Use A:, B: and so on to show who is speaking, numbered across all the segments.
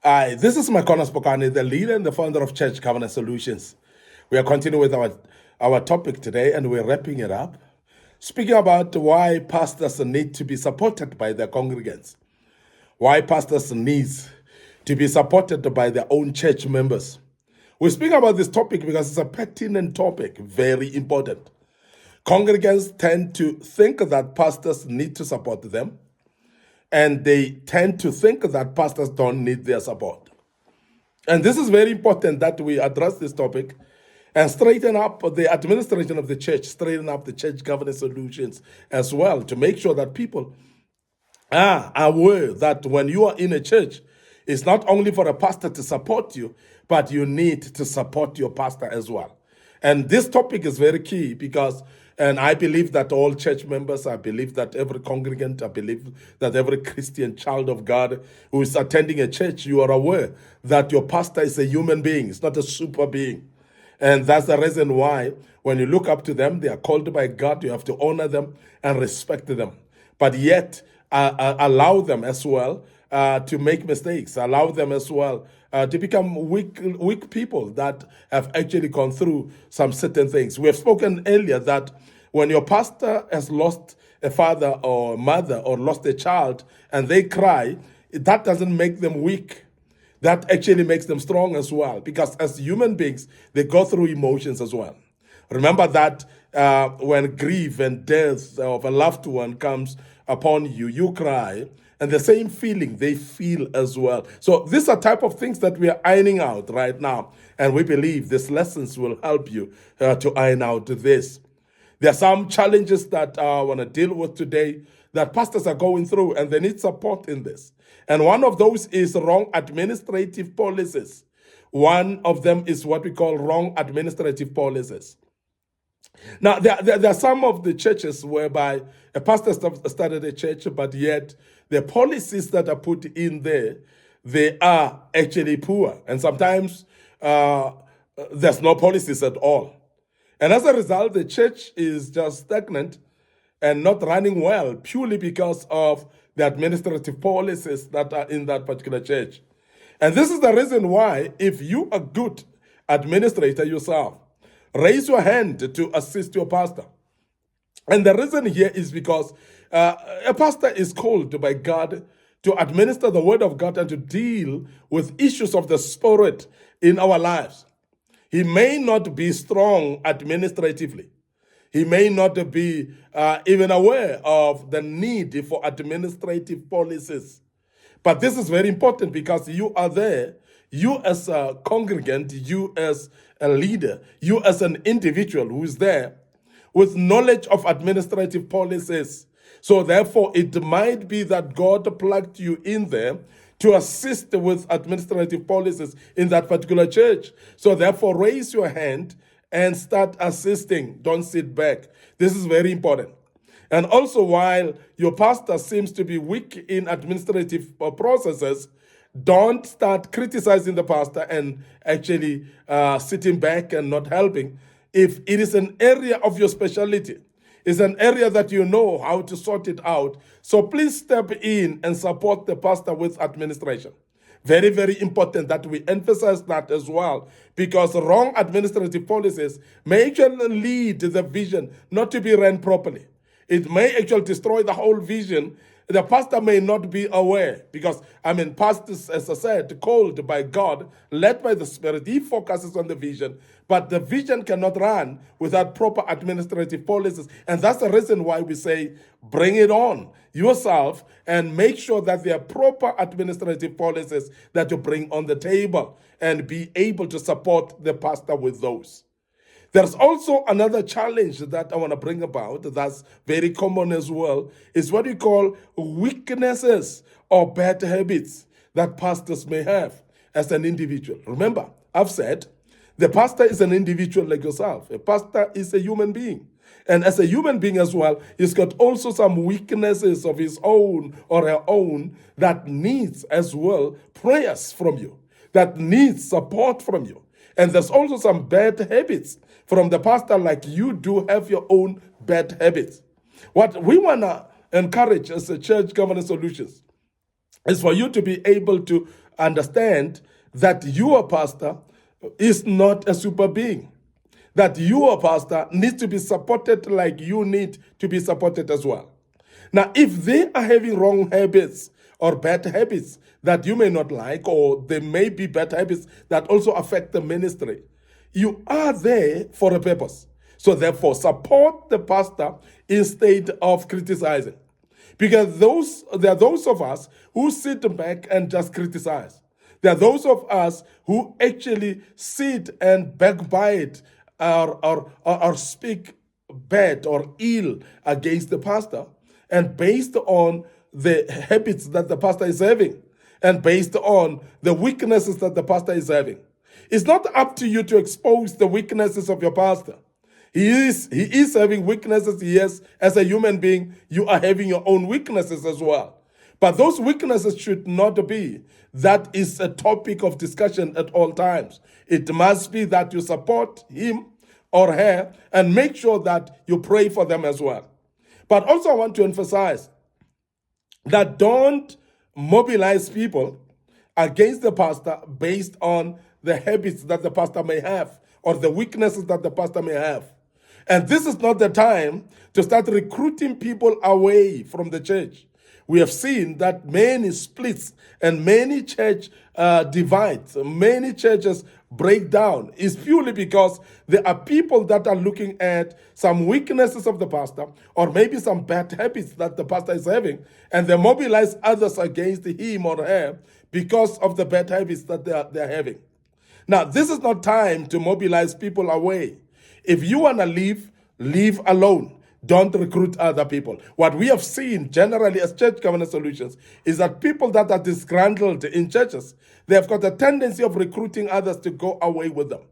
A: Hi, this is Micornus Phokane, the leader and the founder of Church Governance Solutions. We are continuing with our topic today, and we're wrapping it up, speaking about why pastors need to be supported by their congregants, why pastors need to be supported by their own church members. We speak about this topic because it's a pertinent topic, very important. Congregants tend to think that pastors need to support them, and they tend to think that pastors don't need their support. And this is very important that we address this topic and straighten up the administration of the church, straighten up the church governance solutions as well, to make sure that people are aware that when you are in a church, it's not only for a pastor to support you, but you need to support your pastor as well. And this topic is very key because, and I believe that all church members, I believe that every congregant, I believe that every Christian child of God who is attending a church, you are aware that your pastor is a human being, it's not a super being. And that's the reason why when you look up to them, they are called by God, you have to honor them and respect them. But yet, allow them as well to make mistakes, allow them as well to become weak people that have actually gone through some certain things. We have spoken earlier that when your pastor has lost a father or mother or lost a child and they cry, that doesn't make them weak. That actually makes them strong as well, because as human beings, they go through emotions as well. Remember that when grief and death of a loved one comes upon you, you cry, and the same feeling they feel as well. So these are type of things that we are ironing out right now, and we believe these lessons will help you to iron out this. There are some challenges that I want to deal with today that pastors are going through, and they need support in this. And one of those is wrong administrative policies. One of them is what we call wrong administrative policies. Now, there are some of the churches whereby a pastor started a church, but yet the policies that are put in there, they are actually poor. And sometimes there's no policies at all. And as a result, the church is just stagnant and not running well purely because of the administrative policies that are in that particular church. And this is the reason why, if you are a good administrator yourself, raise your hand to assist your pastor. And the reason here is because a pastor is called by God to administer the word of God and to deal with issues of the spirit in our lives. He may not be strong administratively. He may not be even aware of the need for administrative policies. But this is very important because you are there, you as a congregant, you as a leader, you as an individual who is there with knowledge of administrative policies. So therefore, it might be that God plugged you in there to assist with administrative policies in that particular church. So therefore, raise your hand and start assisting. Don't sit back. This is very important. And also, while your pastor seems to be weak in administrative processes, don't start criticizing the pastor and actually sitting back and not helping. If it is an area of your specialty, it's an area that you know how to sort it out, so please step in and support the pastor with administration. Very, very important that we emphasize that as well, because wrong administrative policies may actually lead the vision not to be run properly. It may actually destroy the whole vision. The pastor may not be aware because, pastors, as I said, called by God, led by the Spirit, he focuses on the vision, but the vision cannot run without proper administrative policies. And that's the reason why we say, bring it on yourself and make sure that there are proper administrative policies that you bring on the table and be able to support the pastor with those. There's also another challenge that I want to bring about that's very common as well, is what we call weaknesses or bad habits that pastors may have as an individual. Remember, I've said the pastor is an individual like yourself. A pastor is a human being. And as a human being as well, he's got also some weaknesses of his own or her own that needs as well prayers from you, that needs support from you. And there's also some bad habits from the pastor, like you do have your own bad habits. What we want to encourage as a church governance solutions is for you to be able to understand that your pastor is not a super being, that your pastor needs to be supported like you need to be supported as well. Now, if they are having wrong habits or bad habits that you may not like, or there may be bad habits that also affect the ministry, you are there for a purpose. So therefore, support the pastor instead of criticizing. Because there are those of us who sit back and just criticize. There are those of us who actually sit and backbite or speak bad or ill against the pastor, and based on the habits that the pastor is having, and based on the weaknesses that the pastor is having. It's not up to you to expose the weaknesses of your pastor. He is having weaknesses, yes, as a human being, you are having your own weaknesses as well. But those weaknesses should not be that is a topic of discussion at all times. It must be that you support him or her and make sure that you pray for them as well. But also I want to emphasize that don't mobilize people against the pastor based on the habits that the pastor may have or the weaknesses that the pastor may have. And this is not the time to start recruiting people away from the church. We have seen that many splits and many church divides, many churches break down is purely because there are people that are looking at some weaknesses of the pastor or maybe some bad habits that the pastor is having, and they mobilize others against him or her because of the bad habits that they're having. Now, this is not time to mobilize people away. If you want to leave alone. Don't recruit other people. What we have seen generally as church governance solutions is that people that are disgruntled in churches, they have got a tendency of recruiting others to go away with them.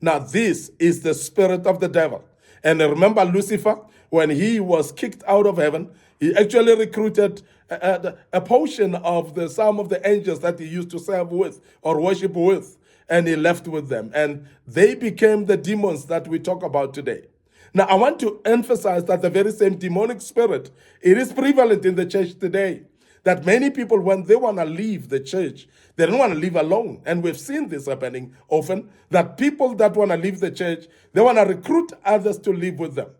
A: Now, this is the spirit of the devil. And remember Lucifer, when he was kicked out of heaven, he actually recruited a portion of some of the angels that he used to serve with or worship with, and he left with them. And they became the demons that we talk about today. Now, I want to emphasize that the very same demonic spirit, it is prevalent in the church today. That many people, when they want to leave the church, they don't want to leave alone. And we've seen this happening often, that people that want to leave the church, they want to recruit others to live with them.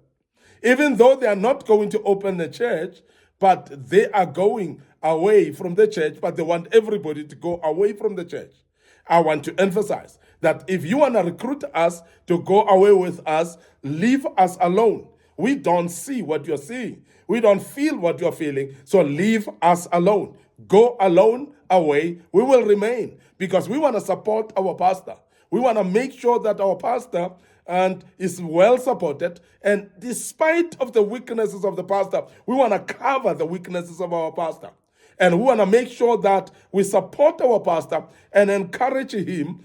A: Even though they are not going to open the church, but they are going away from the church, but they want everybody to go away from the church. I want to emphasize that if you want to recruit us to go away with us, leave us alone. We don't see what you're seeing. We don't feel what you're feeling. So leave us alone. Go alone away. We will remain because we want to support our pastor. We want to make sure that our pastor is well supported. And despite of the weaknesses of the pastor, we want to cover the weaknesses of our pastor. And we want to make sure that we support our pastor and encourage him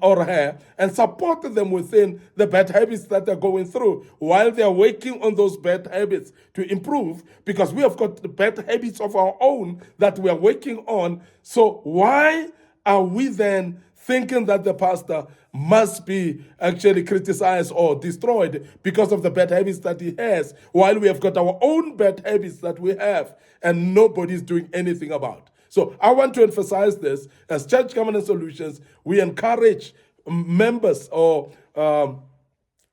A: or her and support them within the bad habits that they're going through while they're working on those bad habits to improve, because we have got the bad habits of our own that we are working on. So why are we then thinking that the pastor must be actually criticized or destroyed because of the bad habits that he has, while we have got our own bad habits that we have and nobody's doing anything about? So I want to emphasize this. As Church Governance Solutions, we encourage members or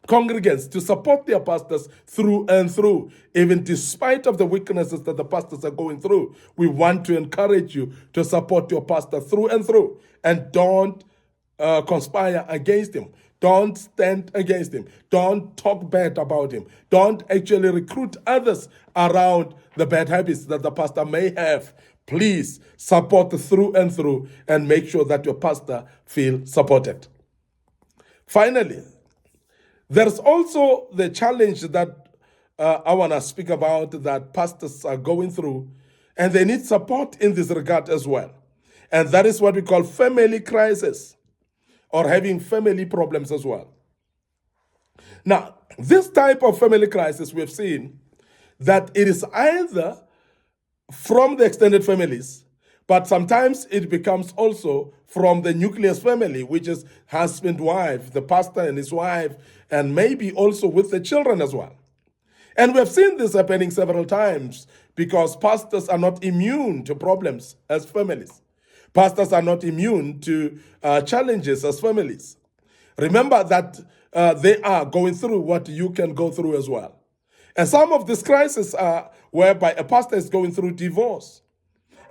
A: congregants to support their pastors through and through. Even despite of the weaknesses that the pastors are going through, we want to encourage you to support your pastor through and through. And don't conspire against him. Don't stand against him. Don't talk bad about him. Don't actually recruit others around the bad habits that the pastor may have. Please support through and through and make sure that your pastor feels supported. Finally, there's also the challenge that I want to speak about that pastors are going through, and they need support in this regard as well. And that is what we call family crisis, or having family problems as well. Now, this type of family crisis, we've seen that it is either from the extended families, but sometimes it becomes also from the nucleus family, which is husband, wife, the pastor and his wife, and maybe also with the children as well. And we have seen this happening several times because pastors are not immune to problems as families. Pastors are not immune to challenges as families. Remember that they are going through what you can go through as well. And some of these crises are whereby a pastor is going through divorce.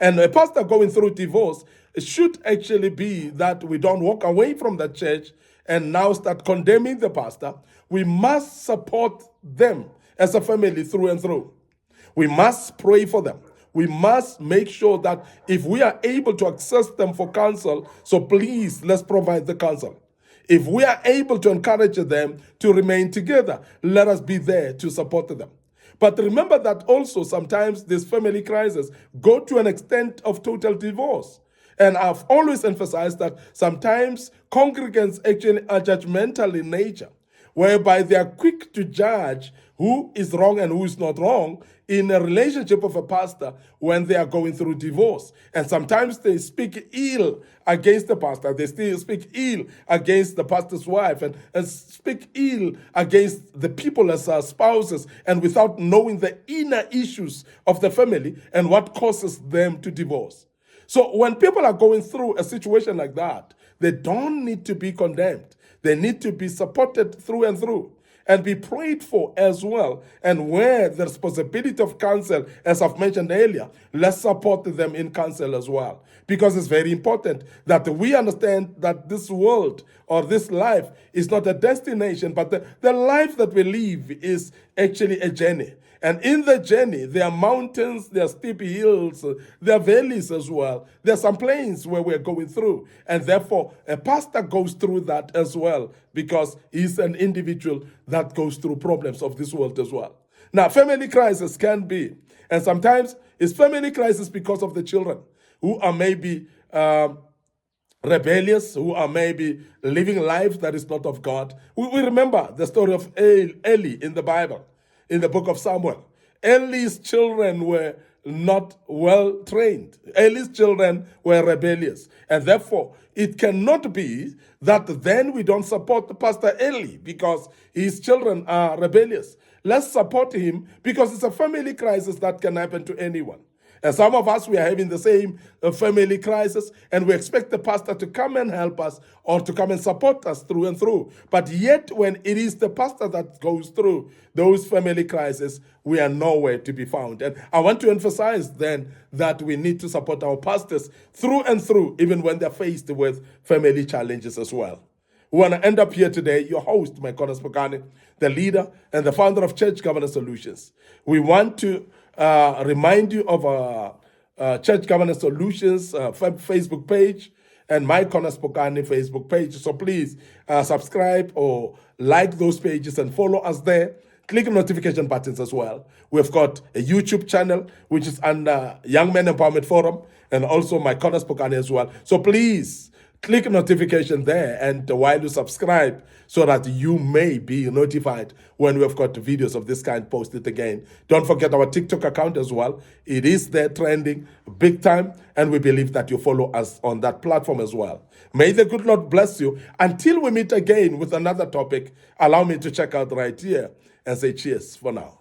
A: And a pastor going through divorce, it should actually be that we don't walk away from the church and now start condemning the pastor. We must support them as a family through and through. We must pray for them. We must make sure that if we are able to access them for counsel, so please, let's provide the counsel. If we are able to encourage them to remain together, let us be there to support them. But remember that also sometimes these family crises go to an extent of total divorce. And I've always emphasized that sometimes congregants actually are judgmental in nature, whereby they are quick to judge who is wrong and who is not wrong in a relationship of a pastor when they are going through divorce. And sometimes they speak ill against the pastor. They still speak ill against the pastor's wife and speak ill against the people as spouses, and without knowing the inner issues of the family and what causes them to divorce. So when people are going through a situation like that, they don't need to be condemned. They need to be supported through and through and be prayed for as well. And where there's possibility of counsel, as I've mentioned earlier, let's support them in counsel as well. Because it's very important that we understand that this world or this life is not a destination, but the life that we live is actually a journey. And in the journey, there are mountains, there are steep hills, there are valleys as well. There are some plains where we're going through. And therefore, a pastor goes through that as well, because he's an individual that goes through problems of this world as well. Now, family crisis can be, and sometimes it's family crisis because of the children who are maybe rebellious, who are maybe living life that is not of God. We remember the story of Eli in the Bible. In the book of Samuel, Eli's children were not well trained. Eli's children were rebellious. And therefore, it cannot be that then we don't support Pastor Eli because his children are rebellious. Let's support him because it's a family crisis that can happen to anyone. And some of us, we are having the same family crisis, and we expect the pastor to come and help us or to come and support us through and through. But yet, when it is the pastor that goes through those family crises, we are nowhere to be found. And I want to emphasize then that we need to support our pastors through and through, even when they're faced with family challenges as well. We want to end up here today, your host, Micornus Phokane, the leader and the founder of Church Governance Solutions. We want to remind you of our Church Governance Solutions Facebook page and Micornus Phokane Facebook page. So please subscribe or like those pages and follow us there. Click the notification buttons as well. We've got a YouTube channel, which is under Young Men Empowerment Forum, and also Micornus Phokane as well. So please click notification there, and while you subscribe, so that you may be notified when we've got videos of this kind posted again. Don't forget our TikTok account as well. It is there trending big time, and we believe that you follow us on that platform as well. May the good Lord bless you. Until we meet again with another topic, allow me to check out right here and say cheers for now.